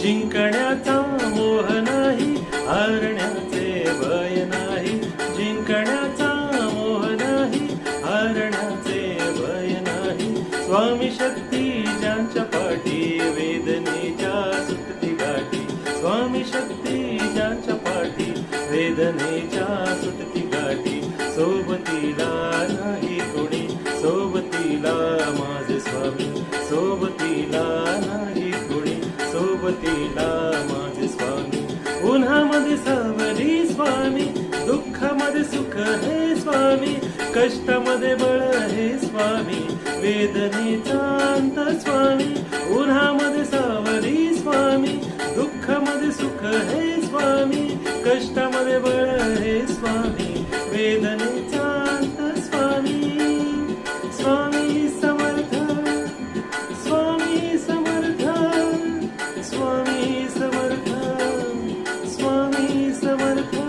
जिंकण्याचा मोह नाही, हारण्याचे भय नाही. जिंकण्याचा मोह नाही, हारण्याचे भय नाही. स्वामी शक्ती ज्यांच्या पाठी, वेदनेच्या सुटती गाठी. स्वामी शक्ती ज्यांच्या पाठी, वेदनेच्या सुटती गाठी. सोबतीला नाही कोणी, सोबतीला माझे स्वामी. सोबतीला नाही कोणी, सोबतीला माझे स्वामी. उन्हामध्ये सावली स्वामी, दुःखामध्ये सुख हे स्वामी. कष्टामध्ये बळ हे स्वामी, वेदनेचा अंत स्वामी. उन्हामध्ये सावली स्वामी, दुःखामध्ये सुख हे स्वामी. कष्टामध्ये बळ हे स्वामी, वेदनेचा अंत स्वामी. स्वामी समर्थ, स्वामी समर्थ, स्वामी समर्थ, स्वामी समर्थ.